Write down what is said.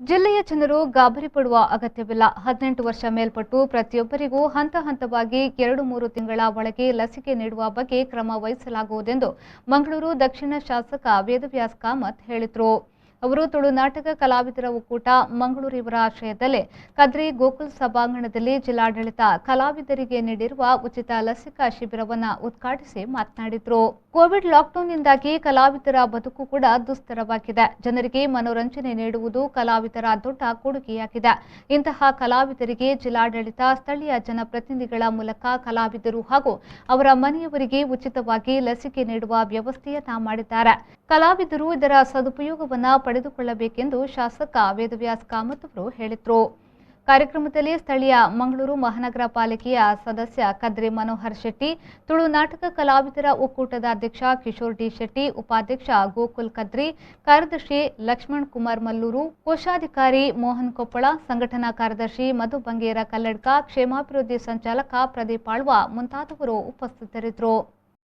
ಜಿಲ್ಲೆಯ ಜನರು ಗಾಬರಿ ಪಡುವ ಅಗತ್ಯವಿಲ್ಲ. 18 ವರ್ಷ ಮೇಲ್ಪಟ್ಟು ಪ್ರತಿಯೊಬ್ಬರಿಗೂ ಹಂತ ಹಂತವಾಗಿ 2-3 ತಿಂಗಳ ಒಳಗೆ ಲಸಿಕೆ ನೀಡುವ ಬಗ್ಗೆ ಕ್ರಮ ವಹಿಸಲಾಗುವುದೆಂದು ಮಂಗಳೂರು ದಕ್ಷಿಣ ಶಾಸಕ ವೇದವ್ಯಾಸ್ ಕಾಮತ್ ಹೇಳಿದರು. ಅವರು ತುಳುನಾಟಕ ಕಲಾವಿದರ ಒಕ್ಕೂಟ ಮಂಗಳೂರು ಇವರ ಆಶ್ರಯದಲ್ಲಿ ಕದ್ರಿ ಗೋಕುಲ್ ಸಭಾಂಗಣದಲ್ಲಿ ಜಿಲ್ಲಾಡಳಿತ ಕಲಾವಿದರಿಗೆ ನೀಡಿರುವ ಉಚಿತ ಲಸಿಕಾ ಶಿಬಿರವನ್ನು ಉದ್ಘಾಟಿಸಿ ಮಾತನಾಡಿದರು. ಕೋವಿಡ್ ಲಾಕ್ಡೌನ್ನಿಂದಾಗಿ ಕಲಾವಿದರ ಬದುಕು ಕೂಡ ದುಸ್ತರವಾಗಿದೆ. ಜನರಿಗೆ ಮನೋರಂಜನೆ ನೀಡುವುದು ಕಲಾವಿದರ ದೊಡ್ಡ ಕೊಡುಗೆಯಾಗಿದೆ. ಇಂತಹ ಕಲಾವಿದರಿಗೆ ಜಿಲ್ಲಾಡಳಿತ ಸ್ಥಳೀಯ ಜನಪ್ರತಿನಿಧಿಗಳ ಮೂಲಕ ಕಲಾವಿದರು ಹಾಗೂ ಅವರ ಮನೆಯವರಿಗೆ ಉಚಿತವಾಗಿ ಲಸಿಕೆ ನೀಡುವ ವ್ಯವಸ್ಥೆಯನ್ನ ಮಾಡಿದ್ದಾರೆ. ಕಲಾವಿದರು ಇದರ ಸದುಪಯೋಗವನ್ನು ಪಡೆದುಕೊಳ್ಳಬೇಕೆಂದು ಶಾಸಕ ವೇದವ್ಯಾಸ್ ಕಾಮತ್ ಅವರು ಹೇಳಿದರು. ಕಾರ್ಯಕ್ರಮದಲ್ಲಿ ಸ್ಥಳೀಯ ಮಂಗಳೂರು ಮಹಾನಗರ ಪಾಲಿಕೆಯ ಸದಸ್ಯ ಕದ್ರಿ ಮನೋಹರ್ ಶೆಟ್ಟಿ, ತುಳು ನಾಟಕ ಕಲಾವಿದರ ಒಕ್ಕೂಟದ ಅಧ್ಯಕ್ಷ ಕಿಶೋರ್ ಡಿ ಶೆಟ್ಟಿ, ಉಪಾಧ್ಯಕ್ಷ ಗೋಕುಲ್ ಕದ್ರಿ, ಕಾರ್ಯದರ್ಶಿ ಲಕ್ಷ್ಮಣ್ ಕುಮಾರ್ ಮಲ್ಲೂರು, ಕೋಶಾಧಿಕಾರಿ ಮೋಹನ್ ಕೊಪ್ಪಳ, ಸಂಘಟನಾ ಕಾರ್ಯದರ್ಶಿ ಮಧು ಬಂಗೇರ ಕಲ್ಲಡ್ಕ, ಕ್ಷೇಮಾಭಿವೃದ್ಧಿ ಸಂಚಾಲಕ ಪ್ರದೀಪ್ ಆಳ್ವ ಮುಂತಾದವರು ಉಪಸ್ಥಿತರಿದ್ದರು.